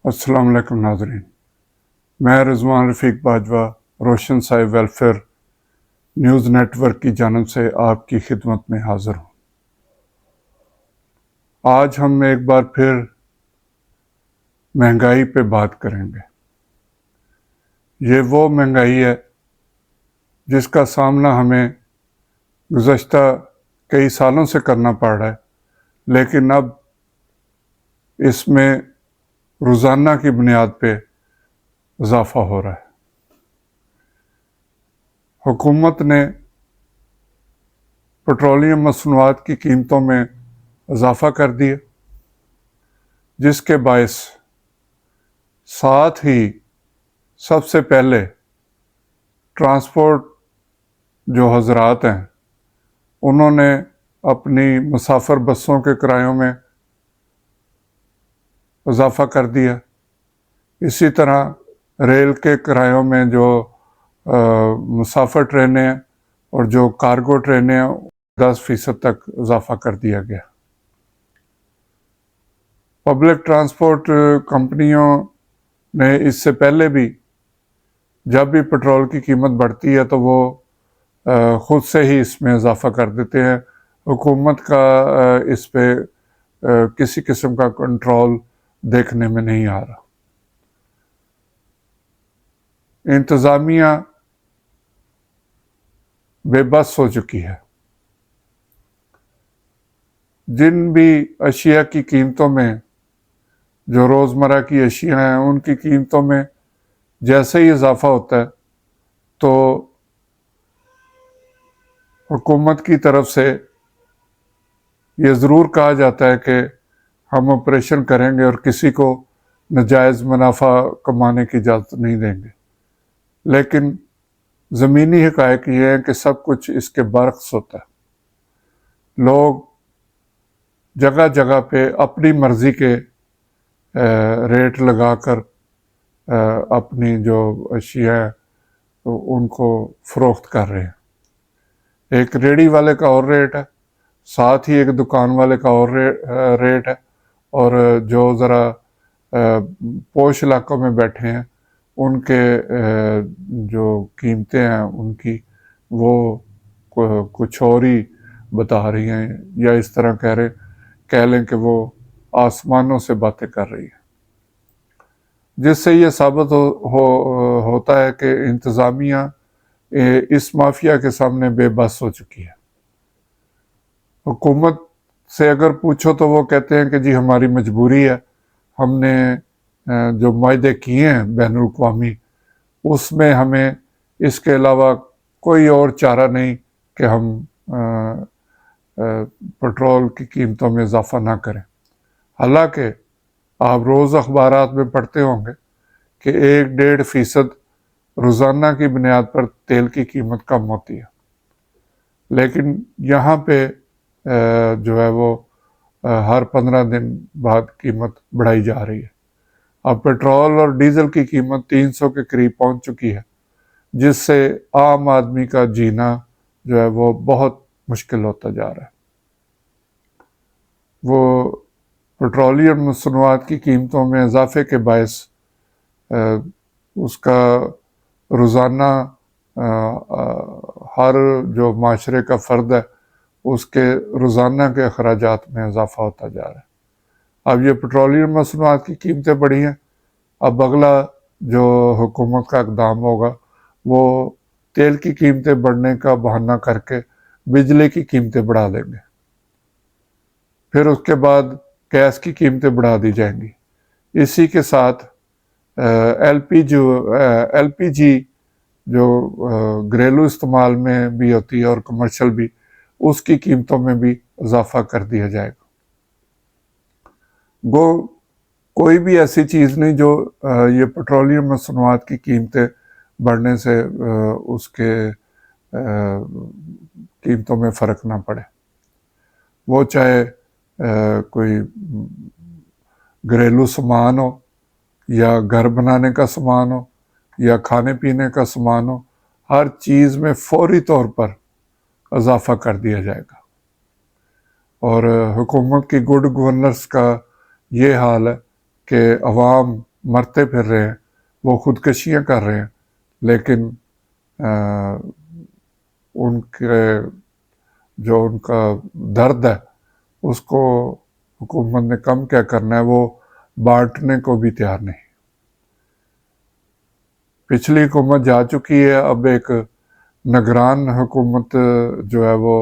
السلام علیکم ناظرین، میں رضوان رفیق باجوہ روشن سائے ویلفیئر نیوز نیٹ ورک کی جانب سے آپ کی خدمت میں حاضر ہوں۔ آج ہم ایک بار پھر مہنگائی پہ بات کریں گے۔ یہ وہ مہنگائی ہے جس کا سامنا ہمیں گزشتہ کئی سالوں سے کرنا پڑ رہا ہے، لیکن اب اس میں روزانہ کی بنیاد پہ اضافہ ہو رہا ہے۔ حکومت نے پیٹرولیم مصنوعات کی قیمتوں میں اضافہ کر دیا، جس کے باعث ساتھ ہی سب سے پہلے ٹرانسپورٹ جو حضرات ہیں انہوں نے اپنی مسافر بسوں کے کرایوں میں اضافہ کر دیا۔ اسی طرح ریل کے کرایوں میں جو مسافر ٹرینیں ہیں اور جو کارگو ٹرینیں ہیں 10% تک اضافہ کر دیا گیا۔ پبلک ٹرانسپورٹ کمپنیوں نے اس سے پہلے بھی جب بھی پٹرول کی قیمت بڑھتی ہے تو وہ خود سے ہی اس میں اضافہ کر دیتے ہیں۔ حکومت کا اس پہ کسی قسم کا کنٹرول دیکھنے میں نہیں آ رہا۔ انتظامیہ بے بس ہو چکی ہے۔ جن بھی اشیاء کی قیمتوں میں، جو روزمرہ کی اشیاء ہیں ان کی قیمتوں میں جیسے ہی اضافہ ہوتا ہے تو حکومت کی طرف سے یہ ضرور کہا جاتا ہے کہ ہم آپریشن کریں گے اور کسی کو ناجائز منافع کمانے کی اجازت نہیں دیں گے، لیکن زمینی حقائق یہ ہے کہ سب کچھ اس کے برعکس ہوتا ہے۔ لوگ جگہ جگہ پہ اپنی مرضی کے ریٹ لگا کر اپنی جو اشیاء ہیں ان کو فروخت کر رہے ہیں۔ ایک ریڑھی والے کا اور ریٹ ہے، ساتھ ہی ایک دکان والے کا اور ریٹ ہے، اور جو ذرا پوش علاقوں میں بیٹھے ہیں ان کے جو قیمتیں ہیں ان کی وہ کچھ اور ہی بتا رہی ہیں، یا اس طرح کہہ لیں کہ وہ آسمانوں سے باتیں کر رہی ہیں، جس سے یہ ثابت ہوتا ہے کہ انتظامیہ اس مافیا کے سامنے بے بس ہو چکی ہے۔ حکومت سے اگر پوچھو تو وہ کہتے ہیں کہ جی ہماری مجبوری ہے، ہم نے جو معاہدے کیے ہیں بین الاقوامی اس میں ہمیں اس کے علاوہ کوئی اور چارہ نہیں کہ ہم پٹرول کی قیمتوں میں اضافہ نہ کریں۔ حالانکہ آپ روز اخبارات میں پڑھتے ہوں گے کہ 1-1.5% روزانہ کی بنیاد پر تیل کی قیمت کم ہوتی ہے، لیکن یہاں پہ جو ہے وہ ہر 15 دن بعد قیمت بڑھائی جا رہی ہے۔ اب پیٹرول اور ڈیزل کی قیمت 300 کے قریب پہنچ چکی ہے، جس سے عام آدمی کا جینا جو ہے وہ بہت مشکل ہوتا جا رہا ہے۔ وہ پیٹرولیم مصنوعات کی قیمتوں میں اضافے کے باعث اس کا روزانہ ہر جو معاشرے کا فرد ہے اس کے روزانہ کے اخراجات میں اضافہ ہوتا جا رہا ہے۔ اب یہ پیٹرولیم مصنوعات کی قیمتیں بڑھی ہیں، اب اگلا جو حکومت کا اقدام ہوگا وہ تیل کی قیمتیں بڑھنے کا بہانہ کر کے بجلی کی قیمتیں بڑھا دیں گے، پھر اس کے بعد گیس کی قیمتیں بڑھا دی جائیں گی۔ اسی کے ساتھ ایل پی جی جو گھریلو استعمال میں بھی ہوتی ہے اور کمرشل بھی، اس کی قیمتوں میں بھی اضافہ کر دیا جائے گا۔ کوئی بھی ایسی چیز نہیں جو یہ پیٹرولیم مصنوعات کی قیمتیں بڑھنے سے اس کے قیمتوں میں فرق نہ پڑے، وہ چاہے کوئی گھریلو سامان ہو یا گھر بنانے کا سامان ہو یا کھانے پینے کا سامان ہو، ہر چیز میں فوری طور پر اضافہ کر دیا جائے گا۔ اور حکومت کی گڈ گورننس کا یہ حال ہے کہ عوام مرتے پھر رہے ہیں، وہ خودکشیاں کر رہے ہیں، لیکن ان کے جو ان کا درد ہے اس کو حکومت نے کم کیا کرنا ہے، وہ بانٹنے کو بھی تیار نہیں۔ پچھلی حکومت جا چکی ہے، اب ایک نگران حکومت جو ہے وہ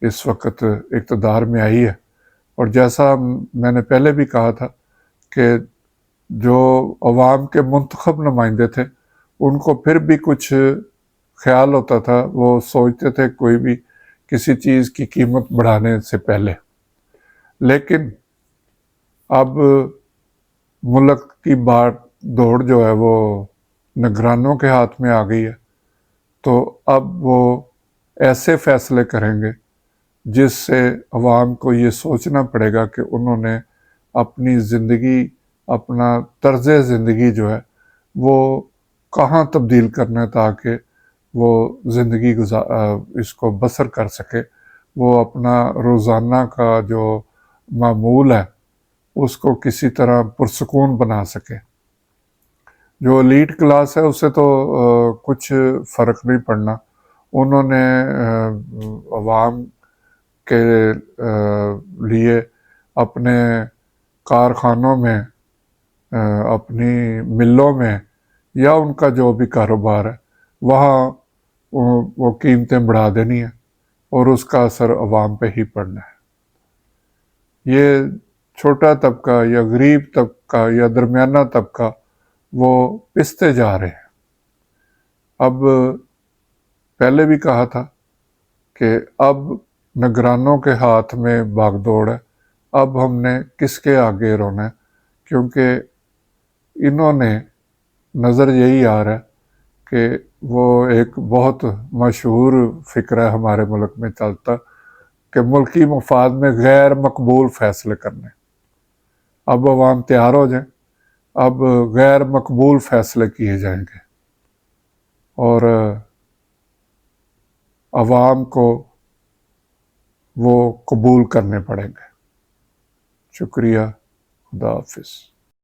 اس وقت اقتدار میں آئی ہے، اور جیسا میں نے پہلے بھی کہا تھا کہ جو عوام کے منتخب نمائندے تھے ان کو پھر بھی کچھ خیال ہوتا تھا، وہ سوچتے تھے کوئی بھی کسی چیز کی قیمت بڑھانے سے پہلے، لیکن اب ملک کی بات دوڑ جو ہے وہ نگرانوں کے ہاتھ میں آ گئی ہے، تو اب وہ ایسے فیصلے کریں گے جس سے عوام کو یہ سوچنا پڑے گا کہ انہوں نے اپنی زندگی، اپنا طرز زندگی جو ہے وہ کہاں تبدیل کرنا ہے تاکہ وہ زندگی اس کو بسر کر سکے، وہ اپنا روزانہ کا جو معمول ہے اس کو کسی طرح پرسکون بنا سکے۔ جو ایلیٹ کلاس ہے اسے تو کچھ فرق نہیں پڑنا، انہوں نے عوام کے لیے اپنے کارخانوں میں، اپنی ملوں میں، یا ان کا جو بھی کاروبار ہے وہاں وہ قیمتیں بڑھا دینی ہیں اور اس کا اثر عوام پہ ہی پڑنا ہے۔ یہ چھوٹا طبقہ یا غریب طبقہ یا درمیانہ طبقہ وہ پستے جا رہے ہیں۔ اب پہلے بھی کہا تھا کہ اب نگرانوں کے ہاتھ میں باغ دوڑ ہے، اب ہم نے کس کے آگے رونا ہے، کیونکہ انہوں نے نظر یہی آ رہا ہے کہ وہ ایک بہت مشہور فکر ہے ہمارے ملک میں چلتا کہ ملکی مفاد میں غیر مقبول فیصلے کرنے۔ اب عوام تیار ہو جائیں، اب غیر مقبول فیصلے کیے جائیں گے اور عوام کو وہ قبول کرنے پڑیں گے۔ شکریہ، خدا حافظ۔